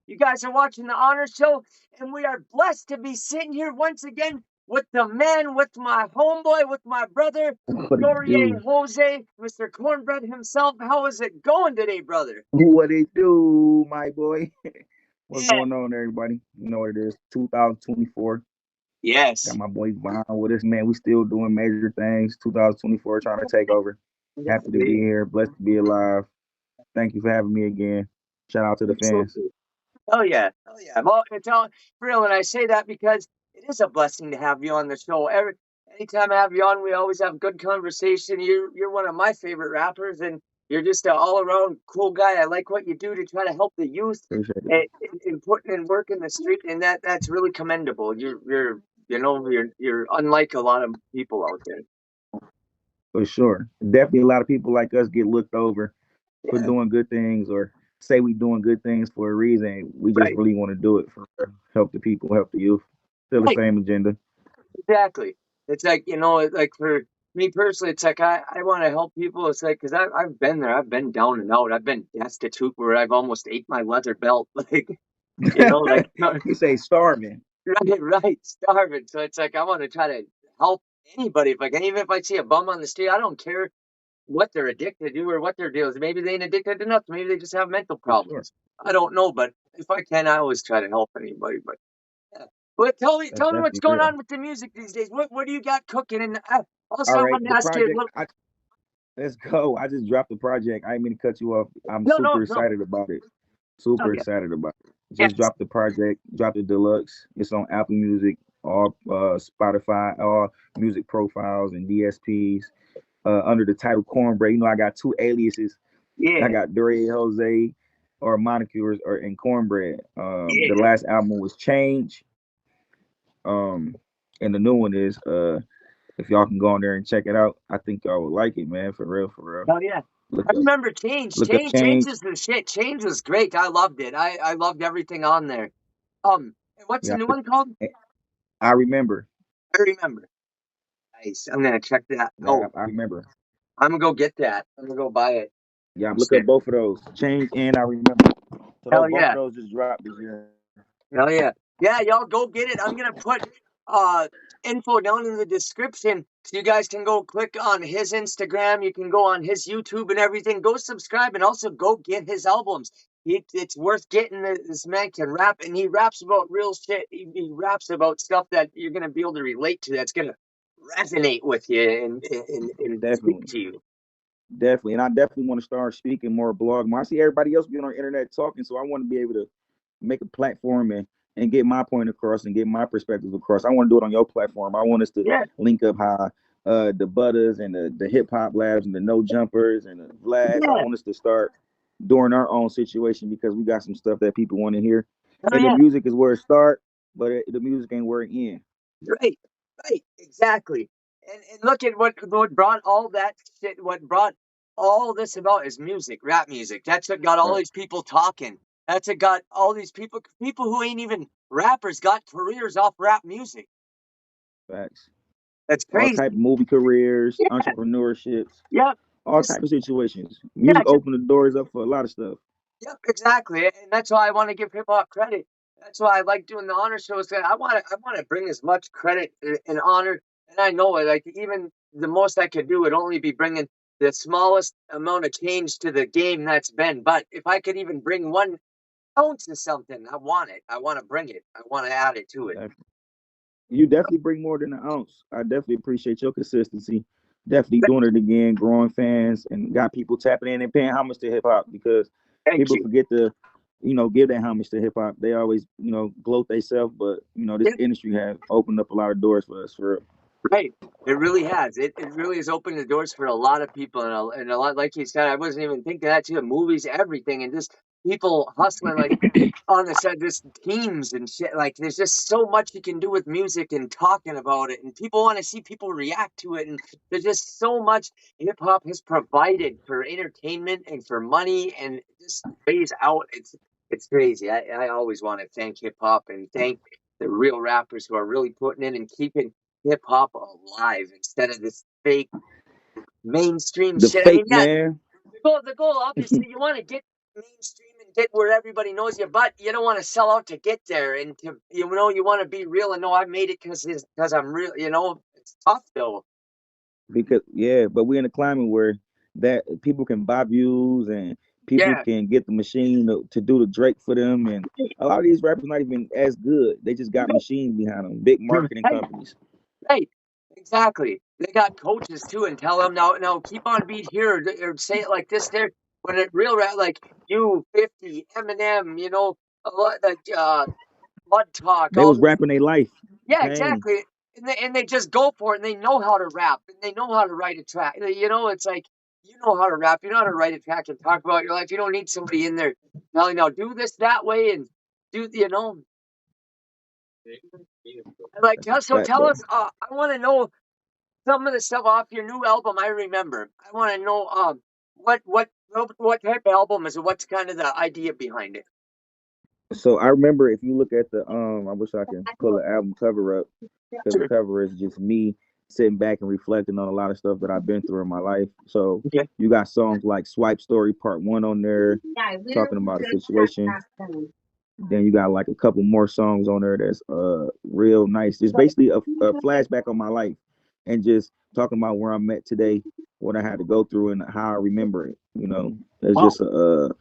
You guys are watching the Honor Show, and we are blessed to be sitting here once again with the man, with my homeboy, with my brother, What it Duryea do? Hozay, Mr. Cornbread himself. How is it going today, brother? What it do, my boy? What's Yeah. going on, everybody? You know what it is. 2024. Got Yes. my boy Vaughn with us, man. We still doing major things. 2024 trying to take over. Happy to be Exactly. here. Blessed to be alive. Thank you for having me again. Shout out to the fans. Absolutely. Oh yeah, oh yeah. Well, it's all real, and I say that because it is a blessing to have you on the show. Anytime I have you on, we always have good conversation. You're one of my favorite rappers, and you're just an all around cool guy. I like what you do to try to help the youth Appreciate it. and putting in work in the street, and that's really commendable. You're unlike a lot of people out there. For sure. Definitely a lot of people like us get looked over for Yeah, doing good things or say we doing good things for a reason. We just right, really want to do it for help the people, help the youth. Still the right. same agenda. Exactly. It's like, like for me personally, it's like I want to help people. It's like, because I've been there. I've been down and out. I've been destitute where I've almost ate my leather belt. Like, like, You say starving. right, starving. So it's like, I want to try to help anybody. If I can, even if I see a bum on the street, I don't care what they're addicted to or what their deal is. Maybe they ain't addicted to nothing. Maybe they just have mental For sure. problems. I don't know. But if I can, I always try to help anybody. But yeah. Well, That's tell me what's definitely going real. on with the music these days. What do you got cooking? And also, All I right, wanted to the ask you a project. little. Let's go. I just dropped the project. I didn't mean to cut you off. I'm No, no, super no. excited about it. Oh Super yeah, excited about it. Just yes, dropped the project. Dropped the deluxe. It's on Apple Music, all Spotify, all music profiles and DSPs. Under the title Cornbread. I got two aliases. I yeah, got Duryea Hozay or monikers or in Cornbread. The yeah. last album was Change. Um, and the new one is if y'all can go on there and check it out, I think y'all would like it, man. For real, for real. Oh yeah. Look I up, remember Change. look up Change Change. is the shit. Change was great. I loved it. I loved everything on there. And what's the Yeah, new one called? I remember. I remember. Nice. I'm gonna check that Yeah, out. I remember. I'm gonna go get that. I'm gonna go buy it. Yeah, look up Shit. both of those. Change and I remember. So those Hell both of yeah. those just dropped this year. Oh yeah. Yeah, y'all go get it. I'm gonna put uh info down in the description so you guys can go click on his Instagram. You can go on his YouTube and everything. Go subscribe and also go get his albums. It's worth getting. This man can rap and he raps about real shit. He raps about stuff that you're gonna be able to relate to. That's gonna resonate with you and speak Definitely. to you. Definitely. And I definitely want to start speaking more, blog more. I see everybody else being on the internet talking, so I want to be able to make a platform and get my point across and get my perspective across. I want to do it on your platform. I want us to Yeah. link up how the Butters and the hip hop labs and the no jumpers and the Vlads. I Yeah. want us to start doing our own situation because we got some stuff that people want to hear. Oh And the yeah. music is where it start, but the music ain't where it end. Right, right, exactly. And look at what brought all that shit. What brought all this about is music, rap music. That's what got all Right. these people talking. That's what got all these people who ain't even rappers, got careers off rap music. Facts. That's All type of crazy. movie careers, Yeah, entrepreneurships, yep, all just type of situations. yeah, Music opened the doors up for a lot of stuff. yep, exactly. And that's why I want to give hip hop credit. That's why I like doing the honor shows. That I want to bring as much credit and honor. And I know it. Like even the most I could do would only be bringing the smallest amount of change to the game that's been. But if I could even bring 1 ounce of something, I want it. I want to bring it. I want to add it to it. Definitely. You definitely bring more than an ounce. I definitely appreciate your consistency. Definitely doing it again, growing fans, and got people tapping in and paying homage to hip hop because Thank people you. forget to, give that homage to hip hop. They always, gloat themselves, but this Yeah, industry has opened up a lot of doors for us. For real. right. It really has. It really has opened the doors for a lot of people, and a lot, like you said, I wasn't even thinking that too. Movies, everything, and just people hustling like on the side, just teams and shit. Like there's just so much you can do with music and talking about it, and people want to see people react to it, and there's just so much hip hop has provided for entertainment and for money and just ways out. It's crazy. I always want to thank hip hop and thank the real rappers who are really putting in and keeping hip hop alive instead of this fake mainstream The shit. I mean, fake yeah, man. the goal obviously, you want to get mainstream and get where everybody knows you, but you don't want to sell out to get there, and to you want to be real and know I made it because I'm real. It's tough though. Because but we're in a climate where that people can buy views and people Yeah, can get the machine to do the Drake for them, and a lot of these rappers not even as good. They just got machines behind them, big marketing right, companies. right, exactly. They got coaches too, and tell them now keep on beat here or say it like this there. When it real rap like you 50 Eminem, a lot like Mud Talk, They all was this. rapping their life, Yeah, pain. exactly. And they just go for it and they know how to rap and they know how to write a track. It's like you know how to rap, you know how to write a track and talk about your life. You don't need somebody in there telling now do this that way and do. Like That's a so fact, tell though. us I want to know some of the stuff off your new album I remember. I want to know what type of album is it? What's kind of the idea behind it? So I remember, if you look at the I wish I can pull the album cover up, because the Sure. cover is just me sitting back and reflecting on a lot of stuff that I've been through in my life. So Okay. you got songs like Swipe Story Part 1 on there, talking about a situation. Then you got like a couple more songs on there that's real nice. It's basically a flashback on my life and just talking about where I'm at today, what I had to go through, and how I remember it. It's Wow. just a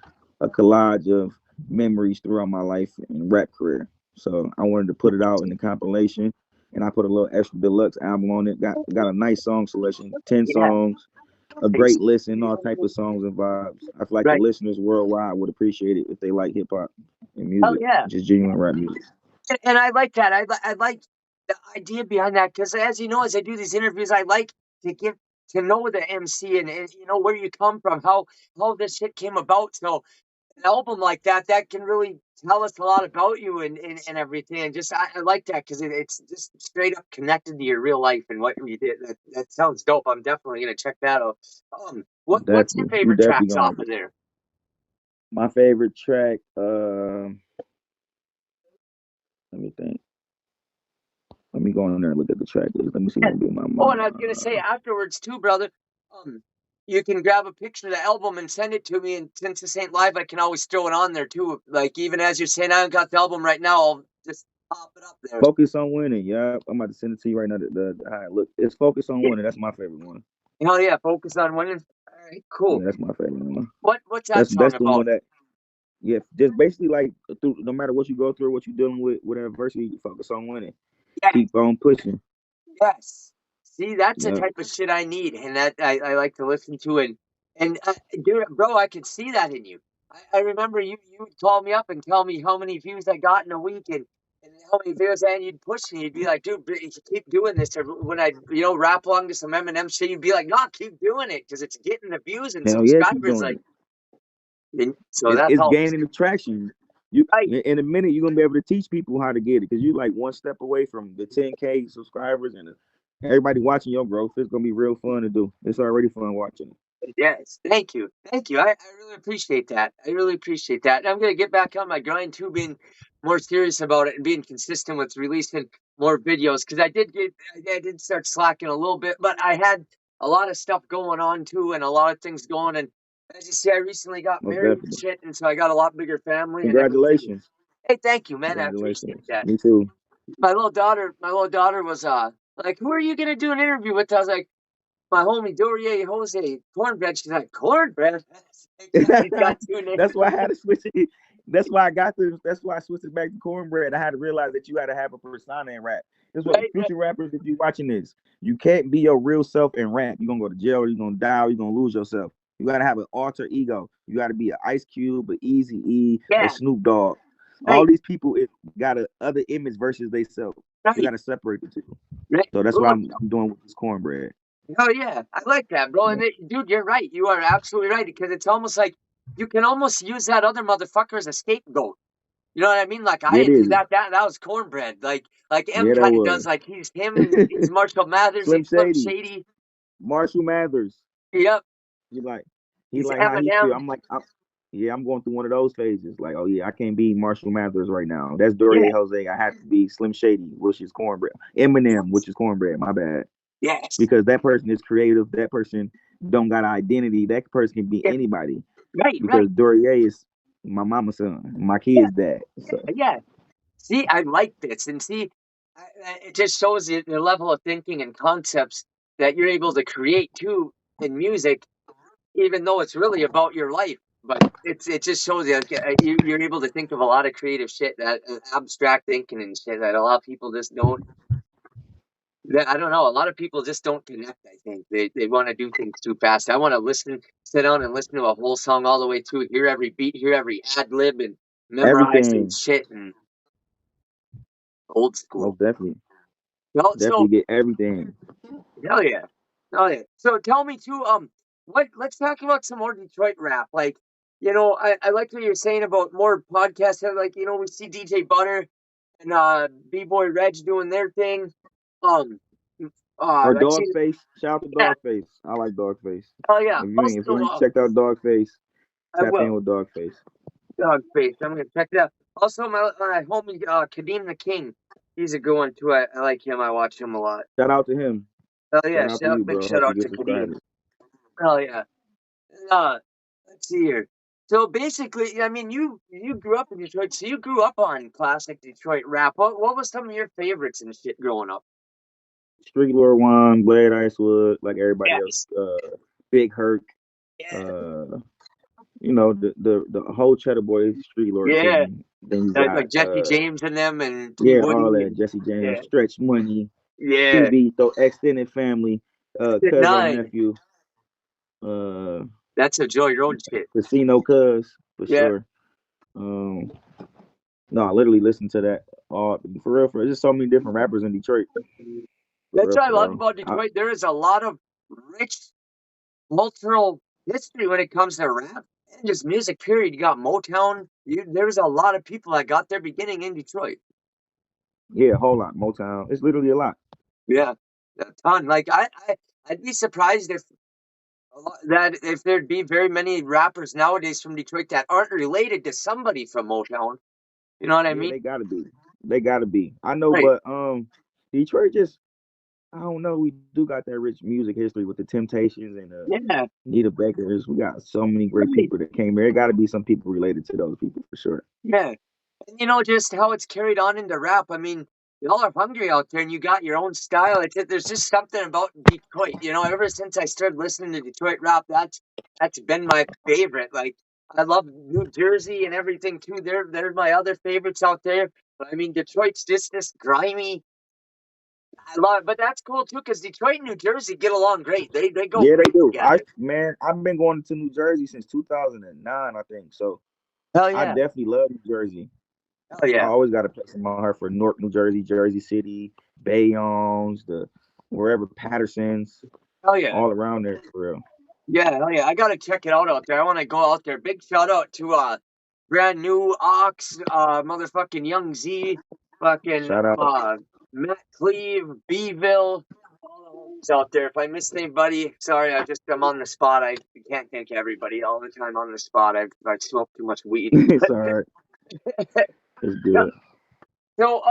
collage of memories throughout my life and rap career. So I wanted to put it out in the compilation, and I put a little extra deluxe album on it. Got a nice song selection, 10 songs, a Nice. great listen, all type of songs and vibes. I feel like the Right. listeners worldwide would appreciate it if they like hip hop and Oh music, yeah. just genuine rap music. And I like that. I like the idea behind that because, as you know, as I do these interviews, I like to get to know the MC and where you come from, how this shit came about. So an album like that can really tell us a lot about you and everything. And just I like that because it's just straight up connected to your real life and what you did. That sounds dope. I'm definitely gonna check that out. What's your Definitely, you favorite definitely tracks gonna off like of it. there? My favorite track, let me think. Let me go in there and look at the track list. Let me see what be in my Oh, mind. and I was gonna say afterwards too, brother. You can grab a picture of the album and send it to me. And since this ain't live, I can always throw it on there too. Like even as you're saying, I haven't got the album right now. I'll just pop it up there. Focus on winning. Yeah, I'm about to send it to you right now. How it look. It's Focus on Yeah. Winning. That's my favorite one. Hell yeah, focus on winning. All right, Yeah, cool. that's my favorite one. What's that That's song the about? one that, yeah, just basically like, through, no matter what you go through, what you're dealing with adversity, you focus on winning. Yes, Keep on pushing. yes. See, that's the Yeah. type of shit I need, and that I like to listen to. And dude, bro, I could see that in you. I remember you would call me up and tell me how many views I got in a week and how many views, and you'd push me. You'd be like, dude, you keep doing this. Or when I rap along to some Eminem shit, you'd be like, no, keep doing it because it's getting the views and Hell yeah, keep subscribers. doing Like, it. and so It's, that it's helps. gaining traction. You Right. in a minute you're gonna be able to teach people how to get it, because you like one step away from the 10K subscribers, and everybody watching your growth. It's gonna be real fun to do. It's already fun watching it. Yes, thank you, thank you. I really appreciate that. I really appreciate that. And I'm gonna get back on my grind too, being more serious about it and being consistent with releasing more videos because I did start slacking a little bit, but I had a lot of stuff going on too and a lot of things going. And as you see, I recently got Most married and definitely. shit, and so I got a lot bigger family and everything. Congratulations. Hey, thank you, man. I appreciate Congratulations. that. Me too. My little daughter was like, who are you gonna do an interview with? I was like, my homie Duryea Hozay, Cornbread. She's like, Cornbread? He's got two names. That's why I had to switch it. That's why I got this. That's why I switched it back to Cornbread. I had to realize that you had to have a persona in rap. This is what Right, right, future rappers, if you watching this, you can't be your real self in rap. You're gonna go to jail, or you're gonna die, or you're gonna lose yourself. You gotta have an alter ego. You gotta be an Ice Cube, an Easy E, a yeah, Snoop Dogg. All right, these people got a other image versus they self. You right, gotta separate the two. right. So that's why Cool. I'm doing with this Cornbread. Oh yeah, I like that, bro. Yeah. And dude, you're right. You are absolutely right because it's almost like you can almost use that other motherfucker as a scapegoat. You know what I mean? Like I Yeah, it didn't do is. that. That was Cornbread. Like M Yeah, that kind of does. was. Like he's him. He's Marshall Mathers. Slim He's Slim Shady, Shady. Marshall Mathers. Yep. He like he He's like how he feel. Eminem. I'm like, yeah, I'm going through one of those phases. Like, oh yeah, I can't be Marshall Mathers right now. That's Yeah. Duryea Hozay. I have to be Slim Shady, which is Cornbread. Eminem, which is Cornbread. My bad. Yes. Because that person is creative. That person don't got an identity. That person can be Yeah. anybody. Right. Because Right. Duryea is my mama's son, my Yeah, kid's dad. So yeah. See, I like this, and see, it just shows you the level of thinking and concepts that you're able to create too in music, even though it's really about your life. But it just shows you, like, you're able to think of a lot of creative shit, that abstract thinking and shit that a lot of people just don't. That, I don't know. A lot of people just don't connect. I think they want to do things too fast. I want to listen, sit down and listen to a whole song all the way through, hear every beat, hear every ad lib, and memorize and everything, shit. And old school. most definitely, Well, definitely so get everything. hell yeah, hell yeah. So tell me too. What? Let's talk about some more Detroit rap. Like, I like what you're saying about more podcasts. Like, we see DJ Butter and B-Boy Reg doing their thing. Um, Or I see. Dogface. Shout out to Yeah, Dogface. I like Dogface. hell yeah. If you Also, ain't checked out Dogface, I tap in will. with Dogface. Dog face. I'm gonna check it out. Also, my homie Kadeem the King. He's a good one too. I like him. I watch him a lot. Shout out to him. Hell yeah! Shout out to you, Big bro. shout Hope you out get to Kadeem. subscribers. Hell yeah. Uh, let's see here. So basically, I mean, you grew up in Detroit, so you grew up on classic Detroit rap. What was some of your favorites and shit growing up? Street Lord One, Blade Icewood, like everybody else. Yes. Big Herc. Yeah. Uh, the whole Cheddar Boy Street Lord Yeah. team. Then you got Like Jesse James and them and T yeah, all Woody that and Jesse James, yeah. Stretch Money, Yeah. Tubito, extended family, cousin Nine. nephew, uh, That's a Joy Road shit. Casino Cuz for Yeah. sure. Um, no, I literally listened to that all for real. For real. There's just so many different rappers in Detroit. For That's real, what I for love real. about Detroit. There is a lot of rich cultural history when it comes to rap and just music. Period. You got Motown. There's a lot of people that got their beginning in Detroit. Yeah, a whole lot. Motown. It's literally a lot. Yeah, a ton. Like I'd be surprised if if there'd be very many rappers nowadays from Detroit that aren't related to somebody from Motown. You know what I Yeah, mean? they gotta be. They gotta be. I know, Right. but Detroit just I don't know. We do got that rich music history with the Temptations and Yeah. Nita Bakers. We got so many great Right. people that came here. There got to be some people related to those people for sure. Yeah. And just how it's carried on into rap. I mean, y'all are hungry out there and you got your own style. There's just something about Detroit. Ever since I started listening to Detroit rap, that's been my favorite. Like I love New Jersey and everything too. They're my other favorites out there. But I mean Detroit's just this grimy. I love it. But that's cool too, because Detroit and New Jersey get along great. They go Yeah, they great do. together. I've been going to New Jersey since 2009, I think. So Hell I yeah. definitely love New Jersey. Hell I yeah. always got a place in my heart for North New Jersey, Jersey City, Bayonne's, the wherever Patterson's, Hell yeah. all around there for real. Yeah, hell yeah. I gotta check it out there. I wanna go out there. Big shout out to brand new Ox, motherfucking Young Z, fucking Shout out. Matt Cleve, Beeville, all the homies out there. If I missed anybody, sorry, I'm on the spot. I can't thank everybody all the time on the spot. I've smoked too much weed. It's all right. It's Yeah. good. So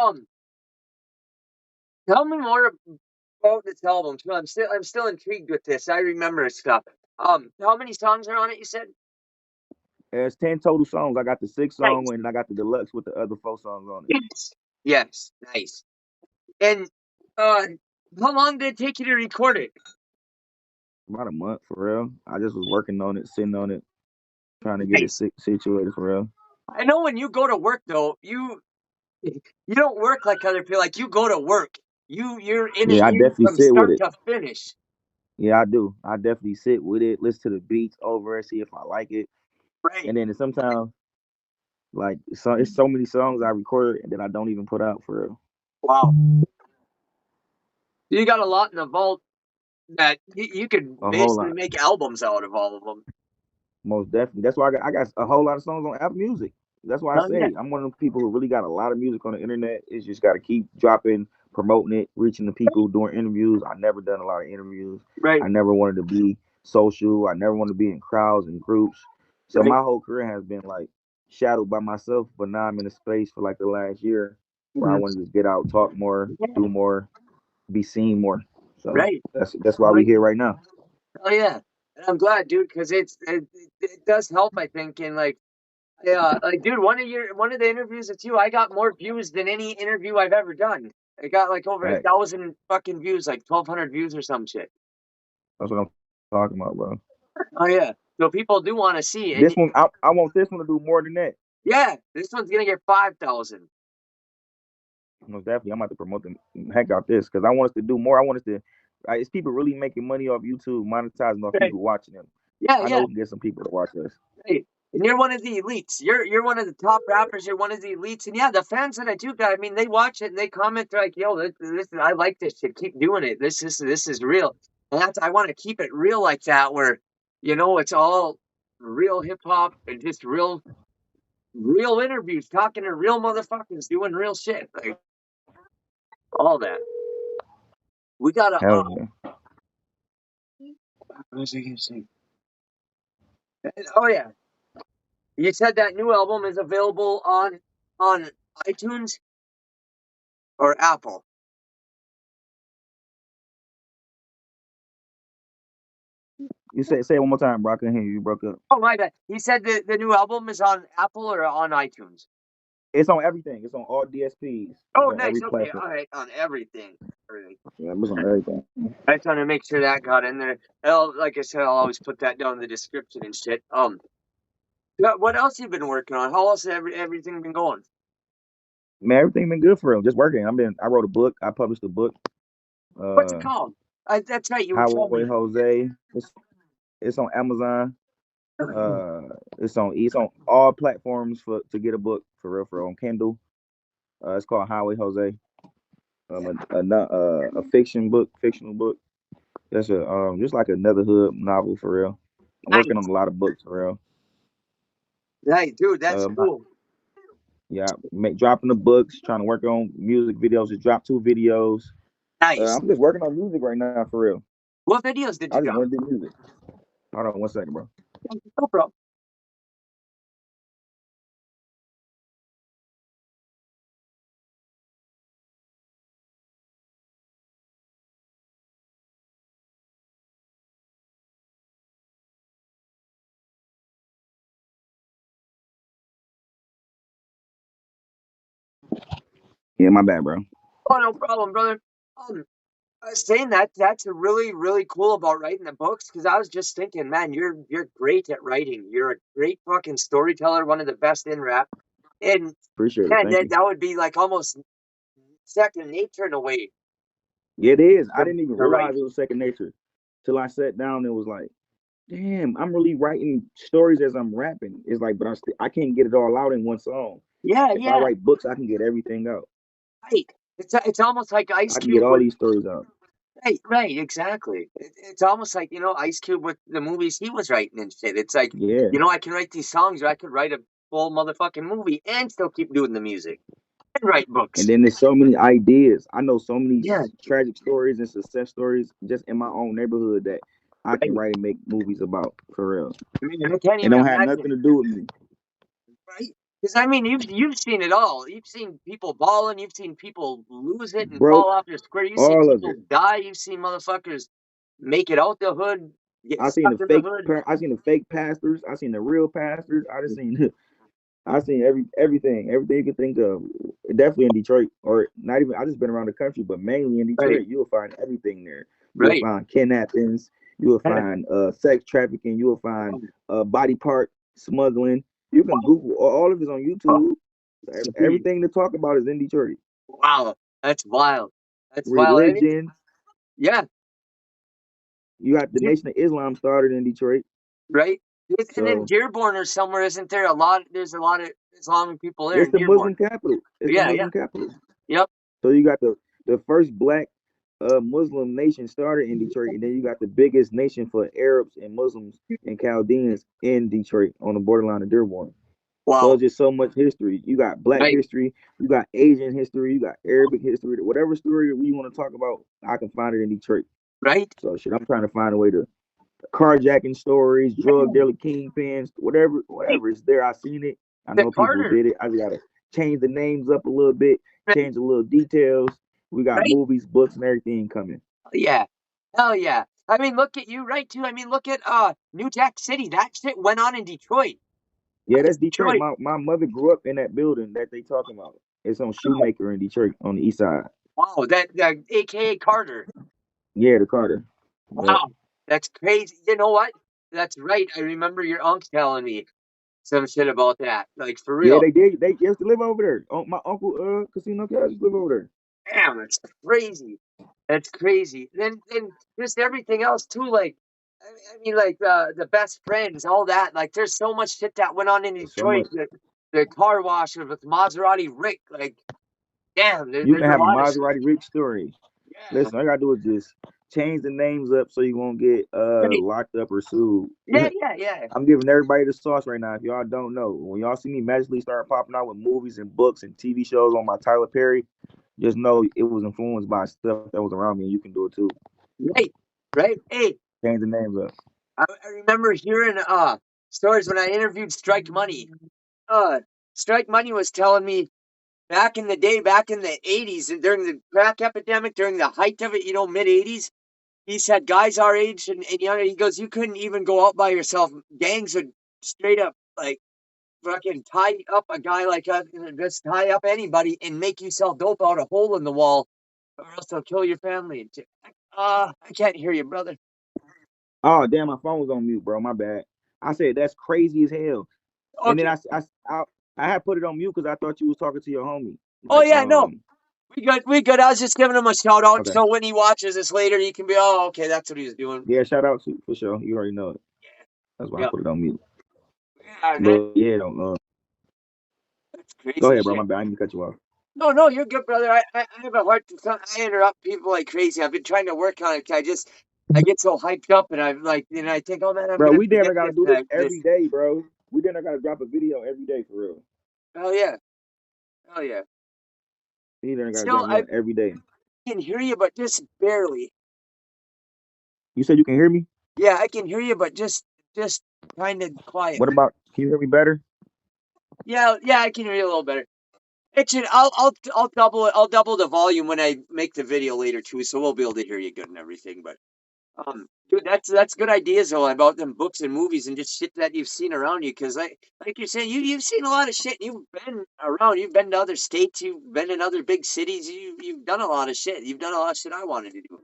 tell me more about this album too. I'm still intrigued with this. I remember stuff. How many songs are on it, you said? There's 10 total songs. I got the six song Nice. and I got the deluxe with the other four songs on it. Yes. Yes. Nice. And how long did it take you to record it? About a month for real. I just was working on it, sitting on it, trying to get it Nice. situated for real. I know when you go to work though, you don't work like other people. Like you go to work. You're in it Yeah, I definitely from sit with start it. to finish. Yeah, I do. I definitely sit with it, listen to the beats over it, see if I like it. Right. And then sometimes, like, it's so many songs I recorded that I don't even put out for real. Wow. You got a lot in the vault that you could A whole basically lot. make albums out of all of them. Most definitely. That's why I got a whole lot of songs on Apple Music. That's why I Oh yeah. say I'm one of those people who really got a lot of music on the internet. It's just got to keep dropping, promoting it, reaching the people, doing interviews. I never done a lot of interviews. Right. I never wanted to be social. I never wanted to be in crowds and groups. So Right. my whole career has been like shadowed by myself. But now I'm in a space for like the last year where I Mhm. want to just get out, talk more, Yeah. do more, be seen more. So Right. that's why we here right now. Oh yeah, and I'm glad, dude, because it does help. I think in like Yeah, like dude, one of the interviews with you, I got more views than any interview I've ever done. I got like over Right. 1,000 fucking views, like 1,200 views or some shit. That's what I'm talking about, bro. Oh yeah, so people do want to see, and This one, I want this one to do more than that. yeah, this one's gonna get 5,000. Most definitely, I'm about to promote the heck out this because I want us to do more. I want us to. It's people really making money off YouTube, monetizing off Right. people watching them. Yeah, I know yeah. we can get some people to watch us. Right. And you're one of the elites. You're one of the top rappers. You're one of the elites. And yeah, the fans that I do got, I mean, they watch it and they comment. They're like, "Yo, this I like this shit. Keep doing it. This is real." And I want to keep it real like that, where it's all real hip hop and just real interviews, talking to real motherfuckers, doing real shit, like all that. We gotta. Hell yeah. What was I gonna say? Oh yeah, you said that new album is available on iTunes or Apple. You say it one more time, bro. I couldn't hear you. You broke up. Oh my bad. He said the new album is on Apple or on iTunes. It's on everything. It's on all DSPs. It's Oh, on nice. every Okay, platform. all right, on everything. Everything. Yeah, it's on everything. I just want to make sure that got in there. Like I said, I'll always put that down in the description and shit. What else you been working on? How else has everything been going? Man, everything been good for real. Just working. I wrote a book. I published a book. What's it Uh, called? That's right. You were telling Highway me. Jose. It's on Amazon. It's on all platforms to get a book for real on Kindle. It's called Highway Jose. A fictional book. That's just like another hood novel for real. I'm working on Nice, a lot of books for real. nice, dude. That's Uh, cool. yeah, dropping the books, trying to work on music videos. Just dropped 2 videos. Nice. I'm just working on music right now for real. What videos did I you just drop? want to do music. Hold on 1 second, bro. No problem. Yeah, my bad, bro. Oh, no problem, brother. I was saying that's really cool about writing the books because I was just thinking, man, you're great at writing. You're a great fucking storyteller, one of the best in rap. And Appreciate it. man, Thank that, you. that would be like almost second nature in a way Yeah, it is. I to, didn't even to write. realize it was second nature till I sat down and was like, damn, I'm really writing stories as I'm rapping. It's like, but I can't get it all out in one song. Yeah, If I yeah, write books, I can get everything out. right. It's almost like Ice I can get Cube all with these stories out. right, exactly. It's almost like Ice Cube with the movies he was writing and shit. It's like Yeah. I can write these songs, or I could write a full motherfucking movie and still keep doing the music and write And books. then there's so many ideas. I know so many Yeah, tragic stories and success stories just in my own neighborhood that I can right. write and make movies about for real. I mean, I can't It even don't have nothing imagine, to do with me, right? Because I mean, you've seen it all. You've seen people balling. You've seen people lose it and bro. fall off their square. You've seen All of people it. die. You've seen motherfuckers make it out the hood, get I seen stuck the in the fake. hood. I seen the fake pastors. I seen the real pastors. I just seen. I seen everything you can think of. Definitely in Detroit, or not even. I just been around the country, but mainly in Right, Detroit. You will find everything there. You will right. find kidnappings. You will find sex trafficking. You will find body part smuggling. You can Google all of it on YouTube. Everything to talk about is in Detroit. Wow, that's wild. That's wild. I mean, Religion. yeah, You got the Nation of Islam started in Detroit. right. And then So Dearborn or somewhere, isn't there a lot? There's a lot of Islamic people there it's in the Muslim Dearborn. capital. It's the Yeah, yeah. Muslim capital. Yep. So you got the first black Muslim nation started in Detroit, and then you got the biggest nation for Arabs and Muslims and Chaldeans in Detroit on the borderline of Dearborn. So Wow. it's just so much history. You got black Right. history, you got Asian history, you got Arabic history. Whatever story we want to talk about, I can find it in Detroit. Right. So shit, I'm trying to find a way to carjacking stories, Yeah. drug dealer kingpins, whatever, Right. whatever is there. I seen it. I The know people Carter. did it. I just gotta change the names up a little bit, Right. change the little details. We got Right. movies, books, and everything coming. Yeah. Hell yeah. I mean, look at you, right? Too. I mean, look at New Jack City. That shit went on in Detroit. Yeah, that's Detroit. Detroit. My mother grew up in that building that they talking about. It's on Wow, Shoemaker in Detroit on the east side. wow, that AKA Carter. Yeah, the Carter. Yep. Wow, that's crazy. You know what? That's right. I remember your uncle telling me some shit about that. Like for Yeah, real. they did. They used to live over there. Oh, my uncle, Casino Cal used to live over there. Damn, that's crazy. That's crazy. Then just everything else too. Like I mean, like the best friends, all that. Like there's so much shit that went on in There's so Detroit. much. The car wash with Maserati Rick. Like damn, You there's can a have a lot of shit. Maserati Rick story. Yeah. Listen, all I gotta do is just change the names up so you won't get Right. locked up or sued. Yeah, yeah, yeah. I'm giving everybody the sauce right now. If y'all don't know, when y'all see me magically start popping out with movies and books and TV shows on my Tyler Perry, just know it was influenced by stuff that was around me, and you can do it too. Right. Right. Hey, Change the names up. I remember hearing stories when I interviewed Strike Money. Strike Money was telling me back in the day, back in the 80s, and during the crack epidemic, during the height of it, mid 80s, he said guys our age and younger, he goes, you couldn't even go out by yourself. Gangs would straight up like fucking tie up a guy like us, just tie up anybody and make you sell dope out a hole in the wall, or else they'll kill your family. I can't hear you, brother. Oh damn, my phone was on mute, bro. My bad. I said that's crazy as hell. And then Okay. I, I had put it on mute because I thought you was talking to your homie. Oh Like yeah, no, we good, we good. I was just giving him a shout out, okay, so when he watches this later, he can be, oh, okay, that's what he was doing. yeah, shout out to for sure. You already know it. That's why I Yeah, put it on mute. yeah, But yeah, don't that's go crazy ahead, bro. My shit. bad. I didn't cut you off. No, no, you're good, brother. I have a hard time. I interrupt people like crazy. I've been trying to work on it. I get so hyped up, and I'm like, and I think, oh man, I'm Bro, gonna we damn forget near gotta this. do this every day, bro. We damn near gotta drop a video every day for real. Hell yeah, hell yeah. We damn near gotta Still, drop I one every day. can hear you, but just barely. You said you can hear me? Yeah, I can hear you, but just kind of quiet. What about can you hear me better? Yeah, yeah, I can hear you a little better. It should. I'll double it. I'll double the volume when I make the video later too, so we'll be able to hear you good and everything. But dude, that's good ideas though about them books and movies and just shit that you've seen around you. Because like you're saying, you've seen a lot of shit. You've been around. You've been to other states. You've been in other big cities. You've done a lot of shit. You've done a lot of shit I wanted to do.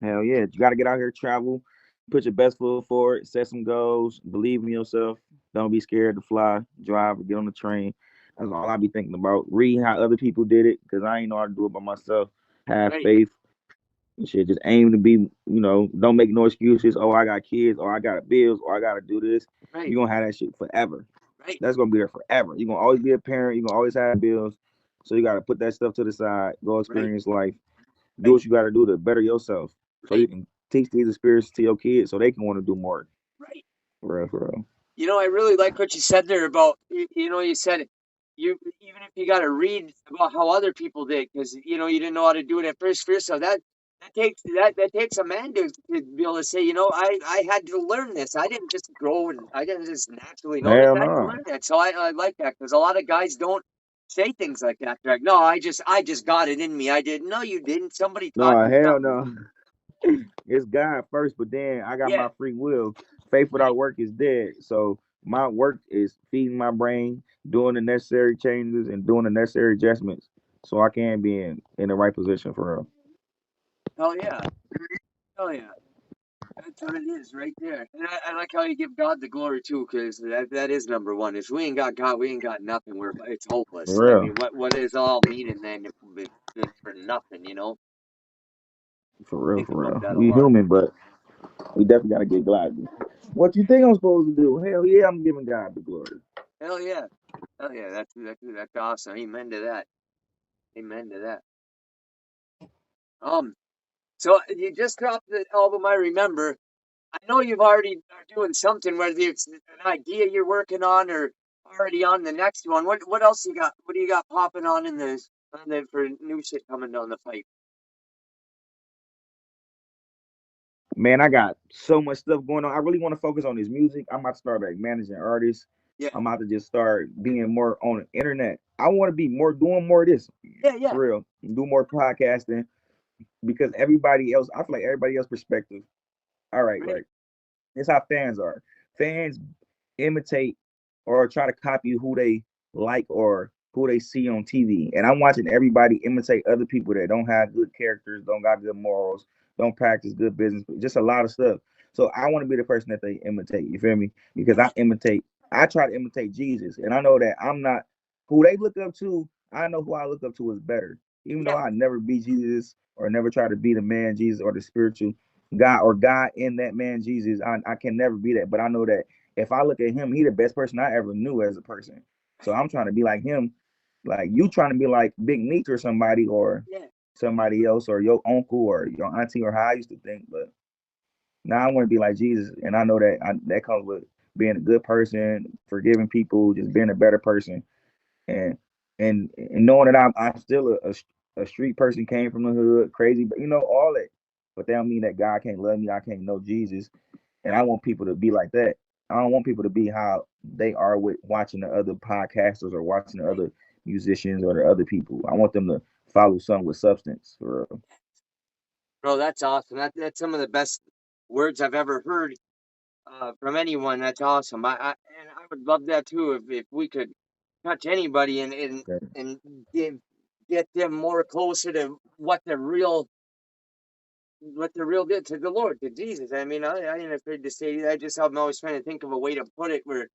Hell yeah. You gotta get out here, travel, put your best foot forward, set some goals, believe in yourself. Don't be scared to fly, drive, or get on the train. That's all I be thinking about. Read how other people did it, because I ain't know how to do it by myself. Have Right, faith. And shit, just aim to be, don't make no excuses. Oh, I got kids, or I got bills, or I gotta do this. right, You're gonna have that shit forever. right, That's gonna be there forever. You're gonna always be a parent, you're gonna always have bills. So you gotta put that stuff to the side, go right, experience life, do right, what you gotta do to better yourself. So right, you can teach these experiences to your kids so they can want to do more. right. For real, for real. I really like what you said there about you said you even if you got to read about how other people did because you didn't know how to do it at first for yourself. That takes a man to be able to say I had to learn this. I didn't just grow and I didn't just naturally know this. Hell I had to no. learn that. So I like that because a lot of guys don't say things like that. They're like, no, I just got it in me. I did. No, you didn't. Somebody taught No, you hell something. no. It's God first, but then I got Yeah, my free will. Faith right, without work is dead. So my work is feeding my brain, doing the necessary changes and doing the necessary adjustments so I can be in the right position for real. hell yeah, hell yeah. That's what it is right there. And I like how you give God the glory too, because that is number one. If we ain't got God, we ain't got nothing. It's hopeless. For I real. mean, what is all meaning then if it's for nothing? For real, Think for about real. that a We lot. human, but we definitely gotta get God. What you think I'm supposed to do? Hell yeah, I'm giving God the glory. Hell yeah, hell yeah. That's awesome. Amen to that. Amen to that. Um, so you just dropped the album. I remember. I know you've already are doing something, whether it's an idea you're working on or already on the next one. What else you got? What do you got popping on the for new shit coming down the pipe? Man, I got so much stuff going on. I really want to focus on this music. I'm about to start like managing artists. Yeah, I'm about to just start being more on the internet. I want to be more doing more of this yeah, yeah. for real. Do more podcasting because everybody else, I feel like everybody else perspective. All right, Right, right. It's how fans are. Fans imitate or try to copy who they like or who they see on TV. And I'm watching everybody imitate other people that don't have good characters, don't got good morals, don't practice good business, just a lot of stuff. So I want to be the person that they imitate. You feel me? Because I try to imitate Jesus, and I know that I'm not who they look up to. I know who I look up to is better. Even though Yeah. I never be Jesus or never try to be the man Jesus or the spiritual God or God in that man Jesus, I can never be that. But I know that if I look at him, he the best person I ever knew as a person. So I'm trying to be like him. Like you trying to be like Big Meech or somebody or Yeah. somebody else or your uncle or your auntie or how I used to think. But now I want to be like Jesus, and I know that that comes with being a good person, forgiving people, just being a better person, and and knowing that I'm still a street person, came from the hood, crazy, but all that. But that don't mean that God can't love me. I can't know Jesus, and I Right. want people to be like that. I don't want people to be how they are with watching the other podcasters or watching the Right. other musicians or the other people. I want them to follow something with substance. For real. Bro, that's awesome. That's some of the best words I've ever heard from anyone. That's awesome. And I would love that too if we could touch anybody Okay. and give, get them more closer to what the real did to the Lord, to Jesus. I mean, I ain't afraid to say that. I'm always trying to think of a way to put it where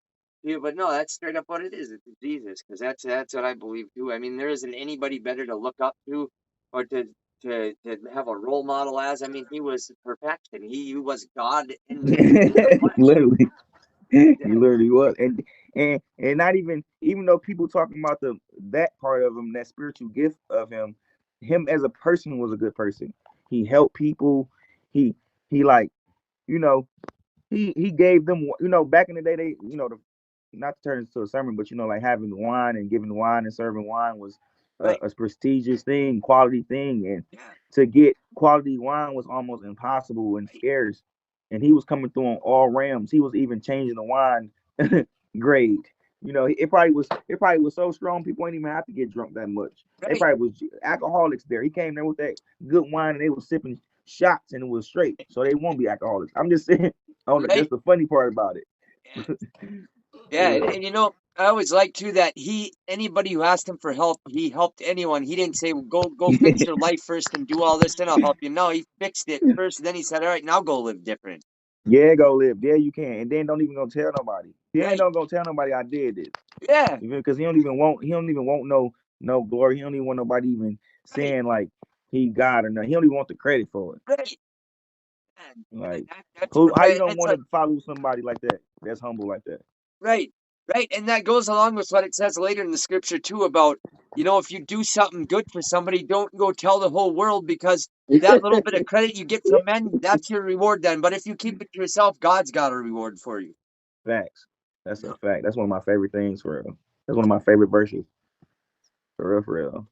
but no, that's straight up what it is. It's Jesus, because that's what I believe too. I mean, there isn't anybody better to look up to or to have a role model as. I mean, he was perfection. He was God in the flesh. Literally. He Yeah, literally was, and not even though people talking about the that part of him, that spiritual gift of him as a person was a good person. He helped people. He he like you know he gave them back in the day they not to turn into a sermon, but like having wine and giving wine and serving wine was right. a prestigious thing, quality thing, and Yeah, to get quality wine was almost impossible and right, scarce. And he was coming through on all realms. He was even changing the wine grade. It probably was so strong people ain't even have to get drunk that much. They right. probably was alcoholics there. He came there with that good wine and they was sipping shots and it was straight. So they won't be alcoholics. I'm just saying Right. that's the funny part about it. Yeah. Yeah, For real. and I always like too that anybody who asked him for help, he helped anyone. He didn't say, go fix your life first and do all this, then I'll help you. No, he fixed it first, then he said, all right, now go live different. Yeah, go live. Yeah, you can. And then don't even go tell nobody. He ain't Right. don't go tell nobody I did this. Yeah. Even because he don't even want no glory. He don't even want nobody even Right. saying like he God or nothing. He don't even want the credit for it. Right. And Like that's who how you right. don't It's want like to follow somebody like that? That's humble like that. right, right, and that goes along with what it says later in the scripture too about if you do something good for somebody, don't go tell the whole world because that little bit of credit you get from men, that's your reward then. But if you keep it to yourself, God's got a reward for you. Facts. That's a No. fact. That's one of my favorite things for real. That's one of my favorite verses. For real, for real.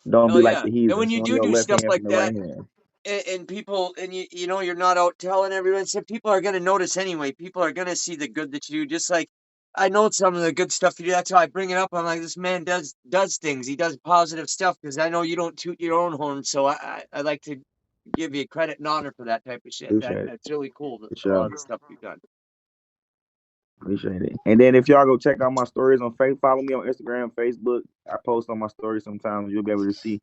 Don't Hell be like yeah! the And when heathens you on do your do left stuff hand like from the that, right hand. and people, and you're not out telling everyone, so people are gonna notice anyway. People are gonna see the good that you do. Just like I know some of the good stuff you do. That's why I bring it up. I'm like, this man does things. He does positive stuff because I know you don't toot your own horn. So I like to give you credit and honor for that type of shit. Appreciate it. That's really cool. For A lot sure. of the stuff you've done. Appreciate it. And then if y'all go check out my stories on Facebook, follow me on Instagram, Facebook. I post on my stories sometimes. You'll be able to see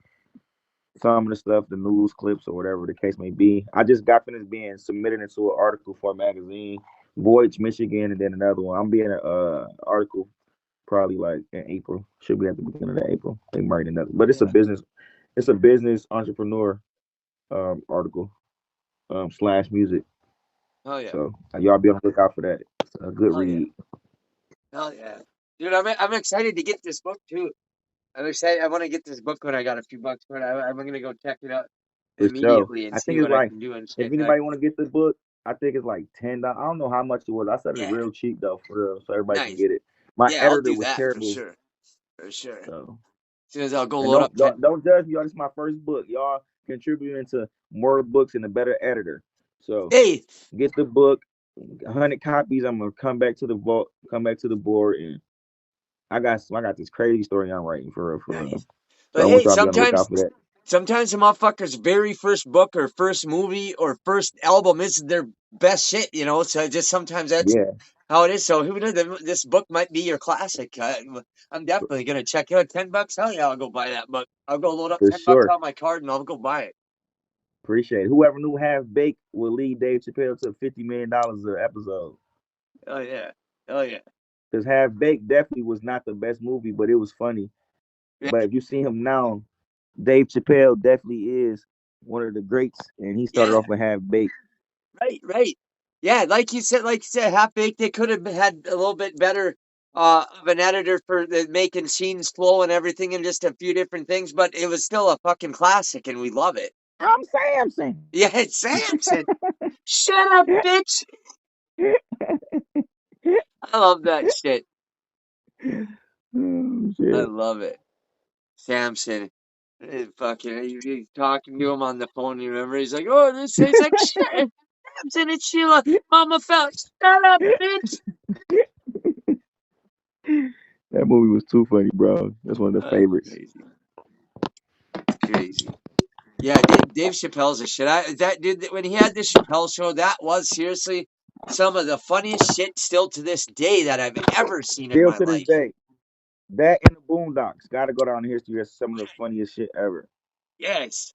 some of the stuff, the news clips or whatever the case may be. I just got finished being submitted into an article for a magazine, Voyage, Michigan, and then another one. I'm being an article probably like in April. Should be at the beginning of April. They might another, but Yeah. it's a business entrepreneur article slash music. Oh yeah. So y'all be on the lookout for that. It's a good Oh yeah. read. Hell yeah. Dude, I'm excited to get this book too. I'm excited. I want to get this book when I got a few bucks for it. I'm gonna go check it out For sure. immediately and I see think it's what I like can do and if shit. anybody want to get the book, I think it's like $10. I don't know how much it was. I said it Yeah, real cheap though, for real, so everybody can nice. get it. My Yeah, I'll editor do was that for terrible, sure. For sure. As so soon as I'll go and load up don't 10. don't, don't judge me. Y'all, this is my first book. Y'all contributing to more books and a better editor. So Hey, get the book, 100 copies. I'm gonna come back to the vault, come back to the board, and I got this crazy story I'm writing for real, for real. nice. So But I want hey, y'all to be on the lookout for that. sometimes the motherfucker's very first book or first movie or first album is their best shit. So just sometimes that's Yeah, how it is. So who knows? This book might be your classic. I'm definitely gonna check it out. $10? Hell yeah, I'll go buy that book. I'll go load up For $10 sure. on my card and I'll go buy it. Appreciate it. Whoever knew Half Baked would lead Dave Chappelle to $50 million an episode. Oh yeah, oh yeah. Because Half Baked definitely was not the best movie, but it was funny. But if you see him now, Dave Chappelle definitely is one of the greats, and he started Yeah, off with Half Baked. right. Yeah, like you said, Half Baked. They could have had a little bit better of an editor for making scenes flow and everything, and just a few different things. But it was still a fucking classic, and we love it. I'm Samson. Yeah, it's Samson. Shut up, bitch. I love that shit. Oh, I shit. love it. Samson. Fucking, he's talking to him on the phone. You remember? He's like, "Oh, this." He's like, "Shit, Samson, it's Sheila. Mama fell. Shut up, bitch." That movie was too funny, bro. That's one of the favorites. Crazy. Yeah, Dave Chappelle's a shit. That dude, when he had the Chappelle show, that was seriously some of the funniest shit still to this day that I've ever seen in Still my to this life. day, that and the Boondocks got to go down in history as some of the funniest shit ever. Yes.